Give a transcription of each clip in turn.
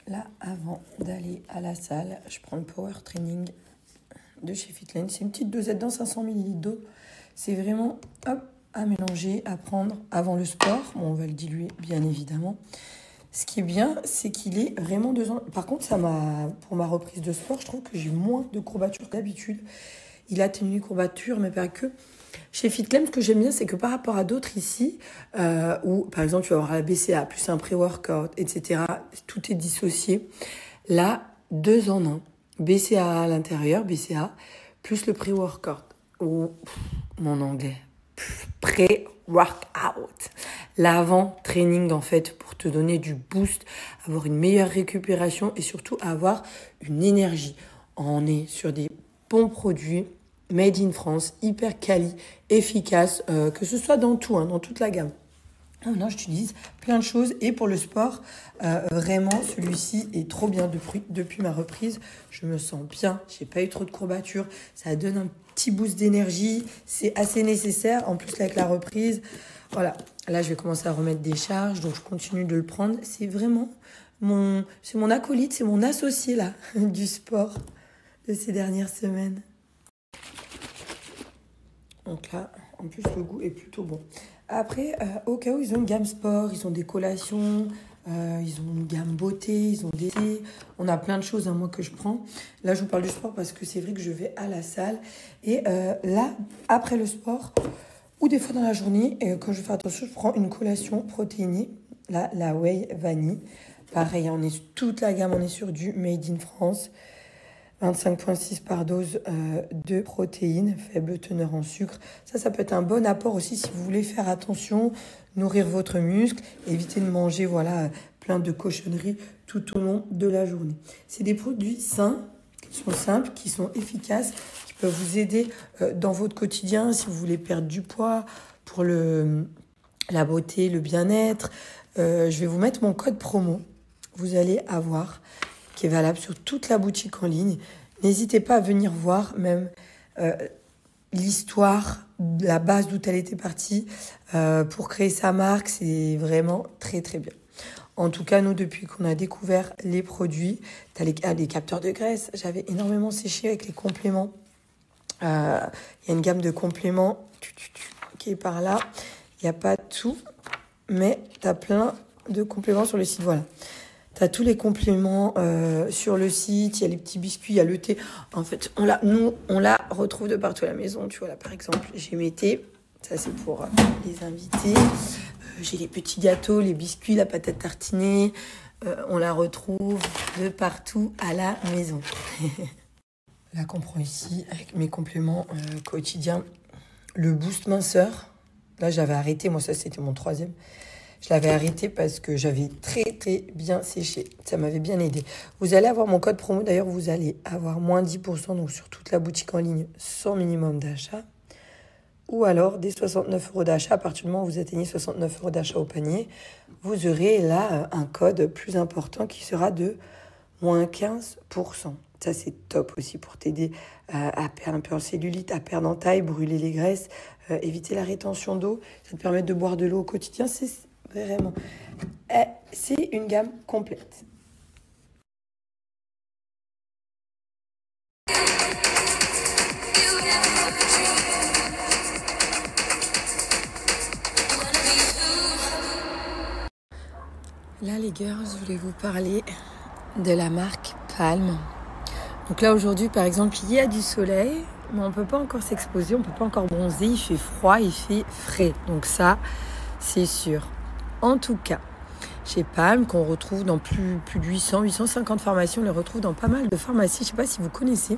Là, avant d'aller à la salle, je prends le Power Training de chez Fitline. C'est une petite dosette dans 500 ml d'eau. C'est vraiment hop, à mélanger, à prendre avant le sport. Bon, on va le diluer, bien évidemment. Ce qui est bien, c'est qu'il est vraiment 2 ans. Par contre, pour ma reprise de sport, je trouve que j'ai moins de courbatures que d'habitude. Il atténue les courbatures, mais pas que. Chez FitClaim, ce que j'aime bien, c'est que par rapport à d'autres ici, où par exemple tu vas avoir la BCA plus un pré-workout, etc., tout est dissocié. Là, 2 en 1. BCA à l'intérieur, BCA, plus le pré-workout. Ou mon anglais, pré-workout. L'avant-training, en fait, pour te donner du boost, avoir une meilleure récupération et surtout avoir une énergie. On est sur des bons produits. Made in France, hyper quali, efficace, que ce soit dans tout, dans toute la gamme. Non, j'utilise plein de choses et pour le sport, vraiment, celui-ci est trop bien depuis ma reprise. Je me sens bien, j'ai pas eu trop de courbatures, ça donne un petit boost d'énergie, c'est assez nécessaire. En plus, là, avec la reprise, voilà, là, je vais commencer à remettre des charges, donc je continue de le prendre. C'est vraiment mon acolyte, c'est mon associé là du sport de ces dernières semaines. Donc là, en plus, le goût est plutôt bon. Après, au cas où, ils ont une gamme sport, ils ont des collations, ils ont une gamme beauté, ils ont des thés. On a plein de choses, moi, que je prends. Là, je vous parle du sport parce que c'est vrai que je vais à la salle. Et là, après le sport, ou des fois dans la journée, quand je fais attention, je prends une collation protéinée. Là, la Whey Vanille. Pareil, on est toute la gamme, on est sur du Made in France. 25,6 par dose de protéines, faible teneur en sucre. Ça peut être un bon apport aussi si vous voulez faire attention, nourrir votre muscle, éviter de manger plein de cochonneries tout au long de la journée. C'est des produits sains, qui sont simples, qui sont efficaces, qui peuvent vous aider dans votre quotidien si vous voulez perdre du poids, pour la beauté, le bien-être. Je vais vous mettre mon code promo. Vous allez avoir qui est valable sur toute la boutique en ligne. N'hésitez pas à venir voir même l'histoire, la base d'où elle était partie pour créer sa marque. C'est vraiment très très bien. En tout cas, nous, depuis qu'on a découvert les produits, tu as les capteurs de graisse. J'avais énormément séché avec les compléments. Il y a une gamme de compléments qui est par là. Il n'y a pas tout, mais tu as plein de compléments sur le site. Voilà. Tu as tous les compléments sur le site, il y a les petits biscuits, il y a le thé. En fait, on la retrouve de partout à la maison. Tu vois, là, par exemple, j'ai mes thés. Ça, c'est pour les invités. J'ai les petits gâteaux, les biscuits, la pâte à tartiner. On la retrouve de partout à la maison. Là, qu'on prend ici, avec mes compléments quotidiens. Le boost minceur. Là, j'avais arrêté. Moi, ça, c'était mon 3e. Je l'avais arrêté parce que j'avais très, très bien séché. Ça m'avait bien aidé. Vous allez avoir mon code promo. D'ailleurs, vous allez avoir moins 10% donc sur toute la boutique en ligne sans minimum d'achat. Ou alors des 69 € d'achat. À partir du moment où vous atteignez 69 € d'achat au panier, vous aurez là un code plus important qui sera de moins 15%. Ça, c'est top aussi pour t'aider à perdre un peu en cellulite, à perdre en taille, brûler les graisses, éviter la rétention d'eau. Ça te permet de boire de l'eau au quotidien. Vraiment, c'est une gamme complète. Là, les girls, je voulais vous parler de la marque Palm. Donc là, aujourd'hui, par exemple, il y a du soleil, mais on ne peut pas encore s'exposer, on ne peut pas encore bronzer, il fait froid, il fait frais. Donc ça, c'est sûr. En tout cas, chez Palm, qu'on retrouve dans plus de 850 pharmacies, on les retrouve dans pas mal de pharmacies. Je ne sais pas si vous connaissez.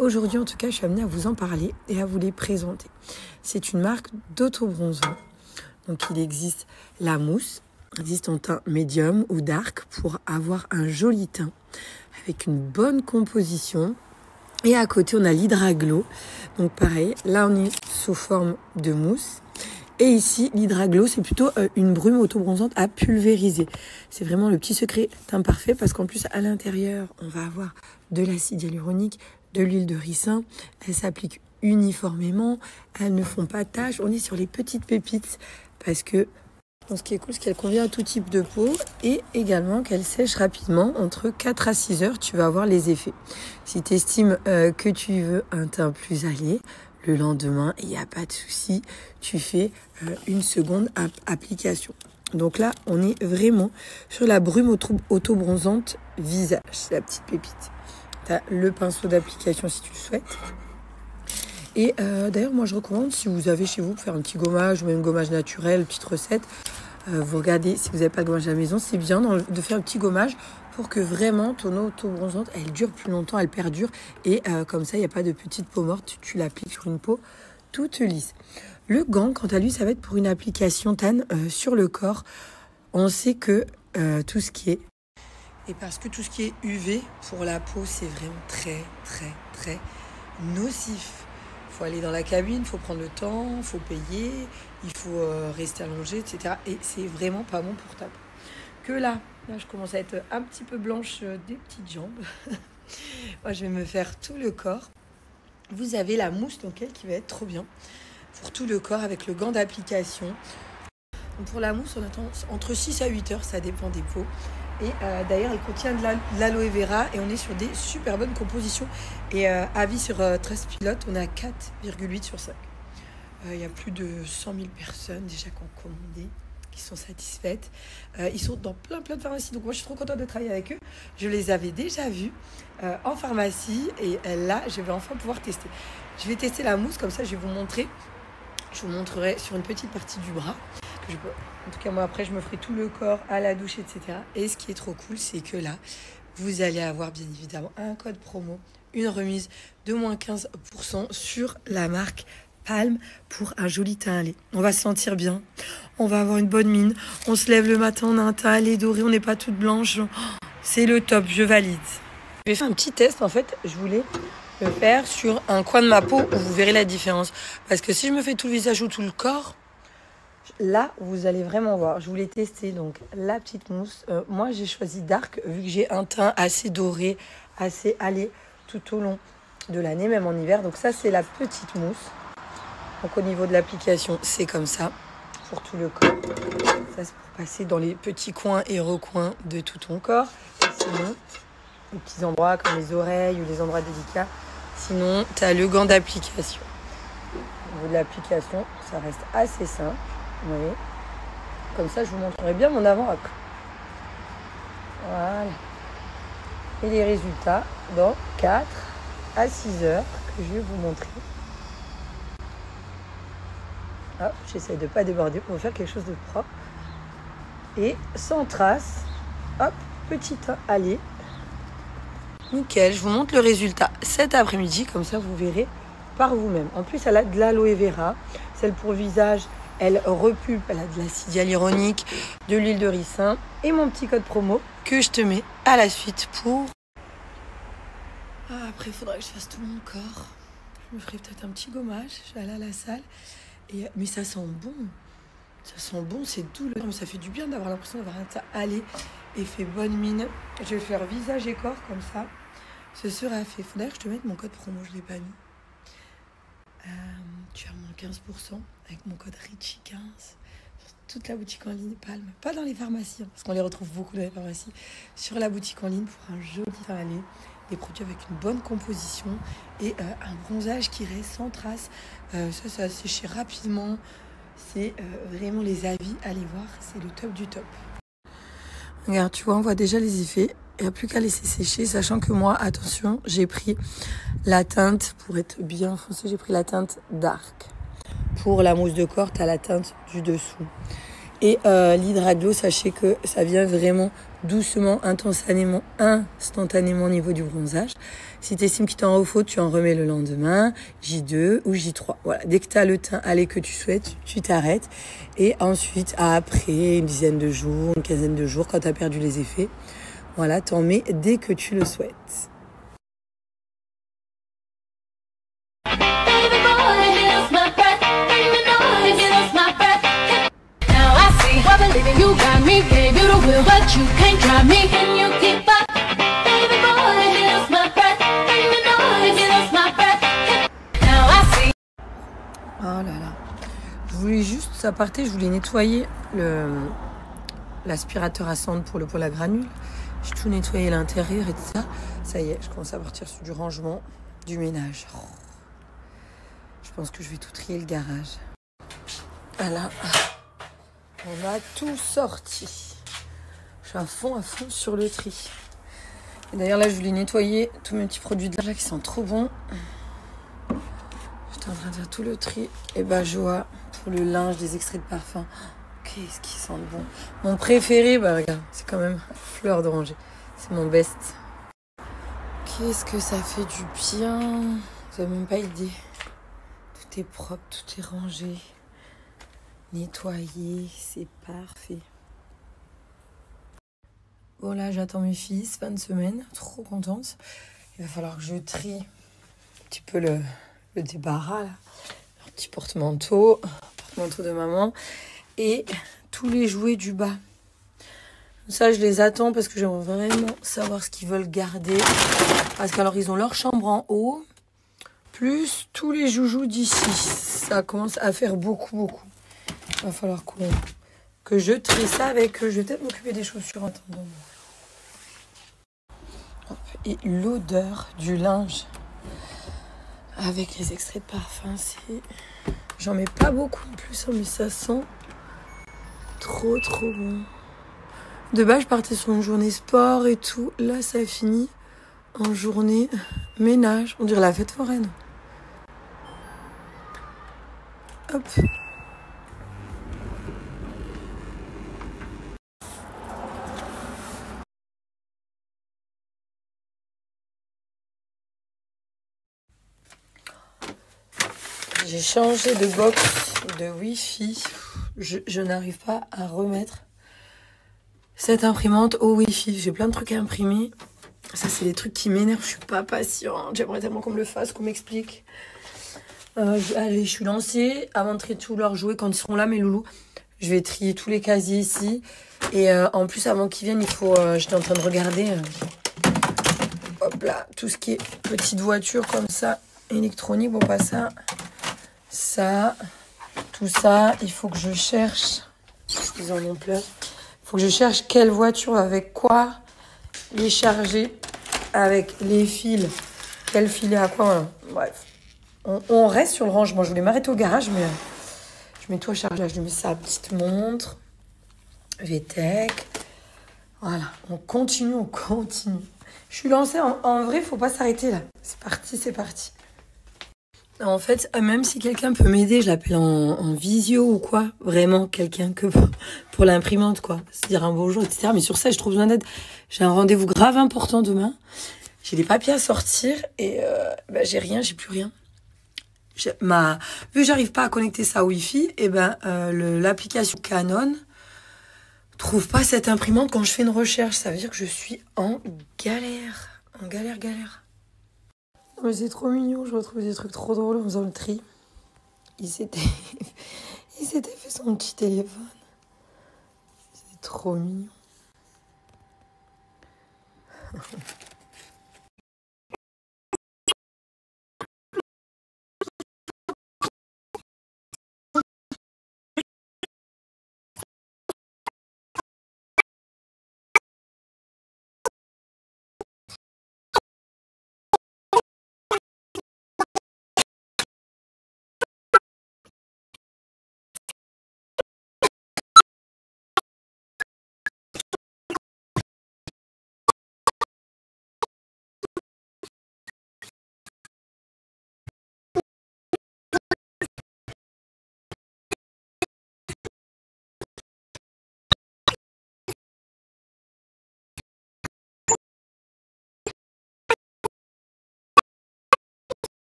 Aujourd'hui, en tout cas, je suis amenée à vous en parler et à vous les présenter. C'est une marque d'auto-bronzant. Donc, il existe la mousse, il existe en teint médium ou dark pour avoir un joli teint avec une bonne composition. Et à côté, on a l'Hydraglow. Donc, pareil, là, on est sous forme de mousse. Et ici, l'Hydraglow, c'est plutôt une brume auto-bronzante à pulvériser. C'est vraiment le petit secret teint parfait parce qu'en plus, à l'intérieur, on va avoir de l'acide hyaluronique, de l'huile de ricin. Elles s'appliquent uniformément, elles ne font pas tache. On est sur les petites pépites parce que Donc, ce qui est cool, c'est qu'elle convient à tout type de peau et également qu'elle sèche rapidement. Entre 4 à 6 heures, tu vas avoir les effets. Si tu estimes que tu veux un teint plus allé, le lendemain, il n'y a pas de souci, tu fais une seconde application. Donc là, on est vraiment sur la brume auto-bronzante visage. C'est la petite pépite. Tu as le pinceau d'application si tu le souhaites. Et d'ailleurs, moi, je recommande, si vous avez chez vous, pour faire un petit gommage ou même gommage naturel, petite recette, vous regardez, si vous n'avez pas de gommage à la maison, c'est bien de faire un petit gommage pour que vraiment ton eau auto-bronzante, elle dure plus longtemps, elle perdure. Et comme ça, il n'y a pas de petite peau morte. Tu l'appliques sur une peau toute lisse. Le gant, quant à lui, ça va être pour une application tan sur le corps. On sait que tout ce qui est... Et parce que tout ce qui est UV pour la peau, c'est vraiment très, très, très nocif. Il faut aller dans la cabine, il faut prendre le temps, il faut payer, il faut rester allongé, etc. Et c'est vraiment pas bon pour ta peau. Que là, je commence à être un petit peu blanche des petites jambes. Moi, je vais me faire tout le corps. Vous avez la mousse, donc elle qui va être trop bien pour tout le corps avec le gant d'application. Donc pour la mousse, on attend entre 6 à 8 heures, ça dépend des peaux. Et d'ailleurs, elle contient de l'aloe vera et on est sur des super bonnes compositions. Et avis sur Trustpilot, on est à 4,8 sur 5. Il y a plus de 100 000 personnes déjà qui ont commandé, qui sont satisfaites. Ils sont dans plein de pharmacies. Donc moi, je suis trop contente de travailler avec eux. Je les avais déjà vus en pharmacie. Et là, je vais enfin pouvoir tester. Je vais tester la mousse, comme ça, je vais vous montrer. Je vous montrerai sur une petite partie du bras. En tout cas, moi, après, je me ferai tout le corps à la douche, etc. Et ce qui est trop cool, c'est que là, vous allez avoir, bien évidemment, un code promo, une remise de moins 15% sur la marque Palm pour un joli teint allé. On va se sentir bien, on va avoir une bonne mine, on se lève le matin, on a un teint allé doré, on n'est pas toute blanche. C'est le top, je valide. Je vais faire un petit test, en fait, je voulais le faire sur un coin de ma peau où vous verrez la différence. Parce que si je me fais tout le visage ou tout le corps, là, vous allez vraiment voir. Je voulais tester donc la petite mousse. Moi, j'ai choisi Dark vu que j'ai un teint assez doré, assez allé tout au long de l'année, même en hiver. Donc ça, c'est la petite mousse. Donc au niveau de l'application, c'est comme ça pour tout le corps. Ça, c'est pour passer dans les petits coins et recoins de tout ton corps. Et sinon, les petits endroits comme les oreilles ou les endroits délicats. Sinon, tu as le gant d'application. Au niveau de l'application, ça reste assez simple. Vous voyez, comme ça, je vous montrerai bien mon avant-après. Voilà. Et les résultats dans 4 à 6 heures que je vais vous montrer. Hop, j'essaie de ne pas déborder pour faire quelque chose de propre. Et sans trace, hop, petit teint allé. Nickel, je vous montre le résultat cet après-midi, comme ça vous verrez par vous-même. En plus, elle a de l'aloe vera, celle pour visage. Elle repulpe, elle a de l'acide hyaluronique, de l'huile de ricin et mon petit code promo que je te mets à la suite pour... après, il faudra que je fasse tout mon corps. Je me ferai peut-être un petit gommage. Je vais aller à la salle. Mais ça sent bon. Ça sent bon, c'est doux. Mais ça fait du bien d'avoir l'impression d'avoir un teint allé et fait bonne mine. Je vais faire visage et corps comme ça. Ce sera fait. Il faudrait que je te mette mon code promo, je ne l'ai pas mis. Tu as moins 15% avec mon code Richie15 sur toute la boutique en ligne Palm. Pas dans les pharmacies, parce qu'on les retrouve beaucoup dans les pharmacies. Sur la boutique en ligne pour un joli teint allé, des produits avec une bonne composition et un bronzage qui reste sans trace. Ça va sécher rapidement. C'est vraiment les avis, allez voir, c'est le top du top. Regarde, tu vois, on voit déjà les effets. Il n'y a plus qu'à laisser sécher, sachant que moi, attention, j'ai pris la teinte, pour être bien foncé, j'ai pris la teinte Dark. Pour la mousse de corps, tu as la teinte du dessous. Et l'Hydraglow, sachez que ça vient vraiment doucement, instantanément au niveau du bronzage. Si tu estimes qu'il t'en refaut, tu en remets le lendemain, J2 ou J3. Voilà, dès que tu as le teint allé que tu souhaites, tu t'arrêtes. Et ensuite, après une dizaine de jours, une quinzaine de jours, quand tu as perdu les effets, voilà, t'en mets dès que tu le souhaites. Oh là là. Je voulais juste, ça partait, je voulais nettoyer l'aspirateur à cendre pour le poêle à granules. J'ai tout nettoyé l'intérieur et tout ça. Ça y est, je commence à partir sur du rangement, du ménage. Oh. Je pense que je vais tout trier le garage. Voilà. On a tout sorti. Je suis à fond sur le tri. Et d'ailleurs là, je voulais nettoyer tous mes petits produits de linge qui sont trop bons. J'étais en train de faire tout le tri. Et bah joie pour le linge, des extraits de parfum. Qu'est-ce qu'ils sentent bon. Mon préféré, bah regarde, c'est quand même fleur d'oranger. C'est mon best. Qu'est-ce que ça fait du bien. Vous n'avez même pas idée. Tout est propre, tout est rangé. Nettoyé, c'est parfait. Bon là, j'attends mes fils, fin de semaine, trop contente. Il va falloir que je trie un petit peu le débarras là. Un petit porte-manteau de maman et tous les jouets du bas. Ça, je les attends parce que j'aimerais vraiment savoir ce qu'ils veulent garder. Parce qu'alors, ils ont leur chambre en haut, plus tous les joujoux d'ici. Ça commence à faire beaucoup. Il va falloir que je trie ça avec eux. Je vais peut-être m'occuper des chaussures en attendant. Et l'odeur du linge avec les extraits de parfum, c'est... J'en mets pas beaucoup en plus, mais ça sent trop bon. De base, je partais sur une journée sport et tout. Là, ça finit en journée ménage. On dirait la fête foraine. Hop. J'ai changé de box de Wi-Fi. Je n'arrive pas à remettre cette imprimante au Wi-Fi. J'ai plein de trucs à imprimer. Ça, c'est des trucs qui m'énervent. Je suis pas patiente. J'aimerais tellement qu'on me le fasse, qu'on m'explique. Allez, je suis lancée. Avant de trier tous leurs jouets, quand ils seront là, mes loulous, je vais trier tous les casiers ici. Et en plus, avant qu'ils viennent, il faut... j'étais en train de regarder... hop là, tout ce qui est petite voiture comme ça, électronique. Bon, pas ça. Ça, tout ça, il faut que je cherche. Ils en ont plein. Il faut que je cherche quelle voiture, avec quoi les charger, avec les fils, quel filet à quoi. Voilà. Bref, on reste sur le rangement. Je voulais m'arrêter au garage, mais je mets tout à charger. Je lui mets sa petite montre, VTech. Voilà, on continue. Je suis lancée. En vrai, il ne faut pas s'arrêter là. C'est parti. En fait, même si quelqu'un peut m'aider, je l'appelle en visio ou quoi. Vraiment, quelqu'un que pour l'imprimante, quoi. Se dire un bonjour, etc. Mais sur ça, j'ai trop besoin d'aide. J'ai un rendez-vous grave important demain. J'ai des papiers à sortir et j'ai rien, j'ai plus rien. Vu que j'arrive pas à connecter ça au Wi-Fi, et l'application Canon trouve pas cette imprimante quand je fais une recherche. Ça veut dire que je suis en galère. En galère. Mais c'est trop mignon, je retrouve des trucs trop drôles en faisant le tri. Il s'était fait son petit téléphone. C'est trop mignon.